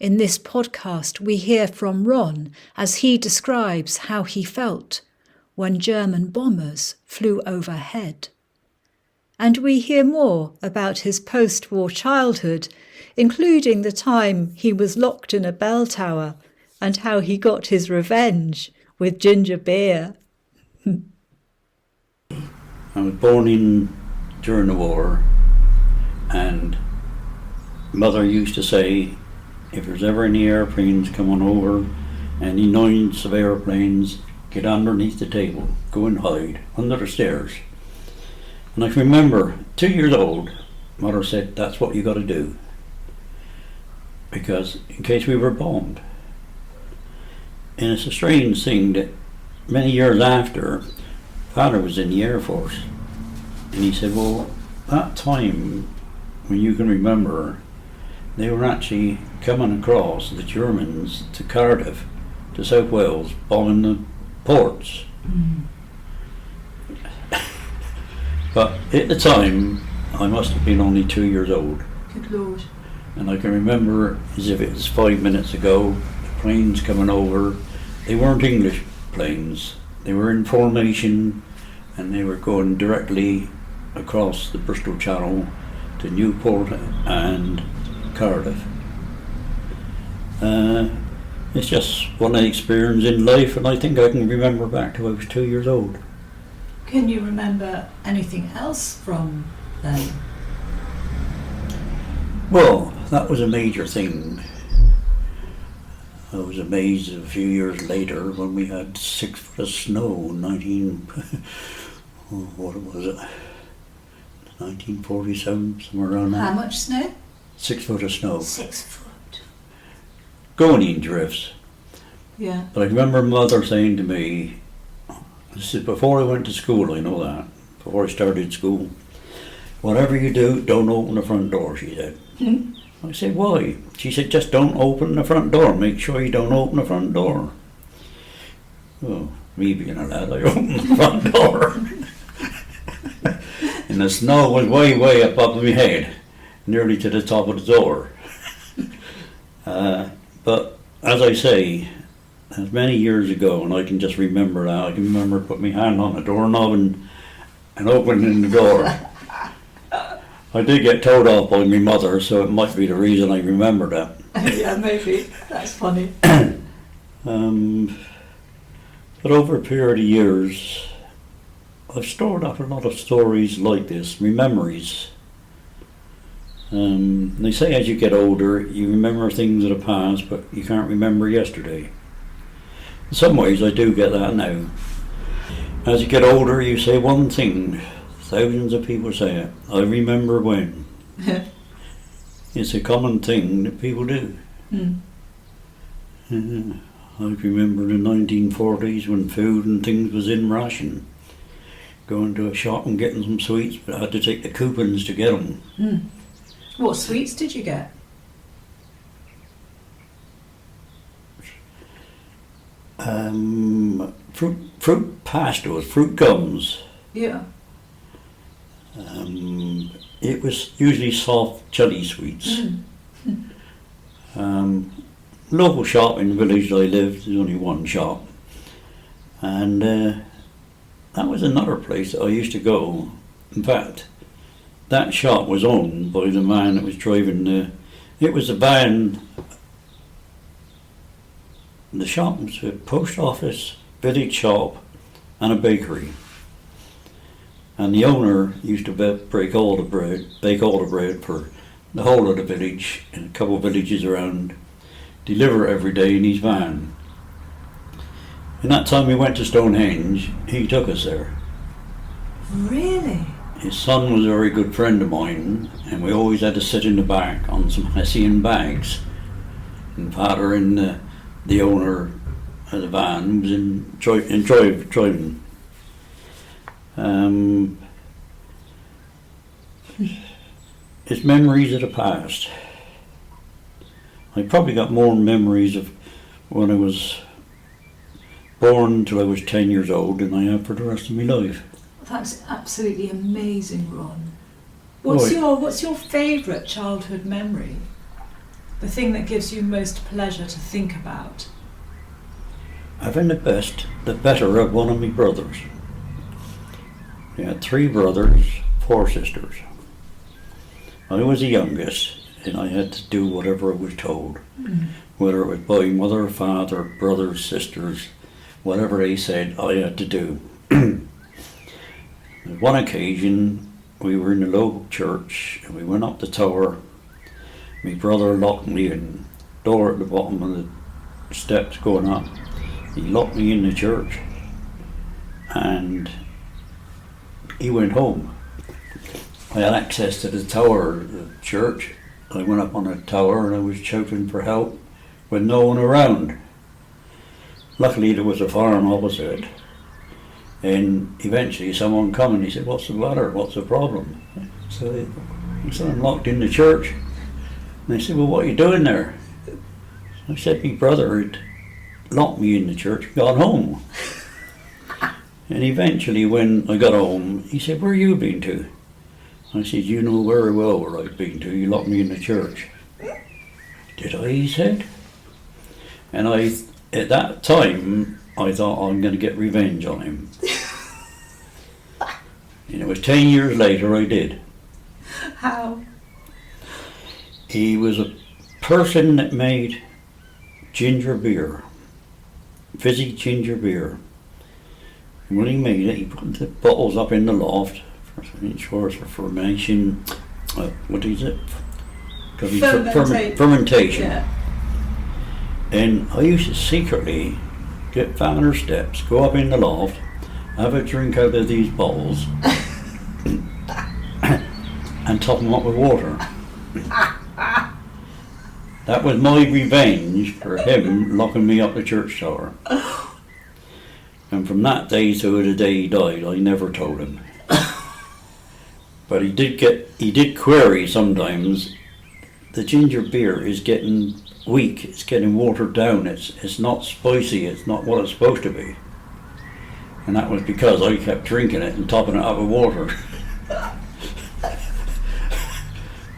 In this podcast, we hear from Ron as he describes how he felt when German bombers flew overhead. And we hear more about his post-war childhood, including the time he was locked in a bell tower and how he got his revenge with ginger beer. I was born during the war, and mother used to say, if there's ever any airplanes coming over, any noise of airplanes, get underneath the table, go and hide under the stairs. And I can remember, 2 years old, mother said, that's what you got to do, because in case we were bombed. And it's a strange thing that many years after, father was in the Air Force, and he said, well, that time when you can remember, they were actually coming across, the Germans, to Cardiff, to South Wales, bombing the ports. But at the time, I must have been only 2 years old. Good Lord. And I can remember as if it was 5 minutes ago, the planes coming over. They weren't English planes. They were in formation, and they were going directly across the Bristol Channel to Newport and Cardiff. It's just one experience in life, and I think I can remember back to when I was 2 years old. Can you remember anything else from then? Well, that was a major thing. I was amazed a few years later when we had 6 foot of snow, what was it? 1947, somewhere around that. How much snow? 6 foot of snow. 6 foot. Going in drifts. Yeah. But I remember mother saying to me, this is before I went to school, I know that, before I started school, whatever you do, don't open the front door, she said. I said, why? She said, just don't open the front door, make sure you don't open the front door. Well, me being a lad, I opened the front door. And the snow was way, way above my head, nearly to the top of the door. But as I say, as many years ago, and I can just remember that, I can remember putting my hand on the doorknob and opening the door. I did get told off by my mother, so it might be the reason I remember that. Yeah, maybe. That's funny. But over a period of years, I've stored up a lot of stories like this, memories. They say as you get older, you remember things of the past, but you can't remember yesterday. In some ways, I do get that now. As you get older, you say one thing. Thousands of people say it. I remember when. It's a common thing that people do. I remember the 1940s when food and things was in ration. Going to a shop and getting some sweets, but I had to take the coupons to get them. What sweets did you get? Fruit pastilles, fruit gums. Yeah. It was usually soft chili sweets. Local shop in the village I lived, there's only one shop. And that was another place that I used to go. In fact, that shop was owned by the man that was driving it was a van. The shop was a post office, village shop and a bakery. And the owner used to bake all the bread for the whole of the village and a couple of villages around, deliver every day in his van. And that time we went to Stonehenge, he took us there. Really? His son was a very good friend of mine, and we always had to sit in the back on some Hessian bags. And father and the owner of the van was driving. It's memories of the past. I probably got more memories of when I was born till I was 10 years old than I have for the rest of my life. That's absolutely amazing, Ron. What's your favourite childhood memory? The thing that gives you most pleasure to think about? Having the better of one of my brothers. We had 3 brothers, 4 sisters. I was the youngest, and I had to do whatever I was told. Whether it was by mother, father, brothers, sisters, whatever they said, I had to do. One occasion, we were in the local church, and we went up the tower. My brother locked me in, door at the bottom of the steps going up. He locked me in the church, and he went home. I had access to the tower of the church. I went up on the tower and I was shouting for help with no one around. Luckily there was a farm opposite, and eventually someone came and he said, "What's the matter? What's the problem?" So I said, "I'm locked in the church." And they said, "Well, what are you doing there?" I said, "My brother had locked me in the church and gone home." And eventually when I got home, he said, "Where you been to?" I said, "You know very well where I've been to. You locked me in the church." "Did I?" he said. And at that time, I thought, I'm going to get revenge on him. And it was 10 years later I did. How? He was a person that made ginger beer, fizzy ginger beer. And when he made it, he put the bottles up in the loft for fermentation. What is it? Fermentation. Yeah. And I used to secretly get down her steps, go up in the loft, have a drink out of these bottles, and top them up with water. That was my revenge for him locking me up the church tower. And from that day to the day he died, I never told him. But he did query sometimes, the ginger beer is getting weak, it's getting watered down, it's not spicy, it's not what it's supposed to be. And that was because I kept drinking it and topping it up with water.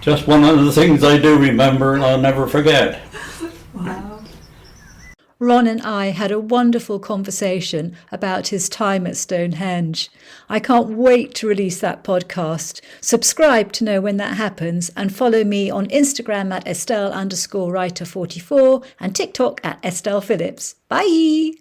Just one of the things I do remember and I'll never forget. Wow. Ron and I had a wonderful conversation about his time at Stonehenge. I can't wait to release that podcast. Subscribe to know when that happens and follow me on Instagram at Estelle_writer44 and TikTok at Estelle Phillips. Bye!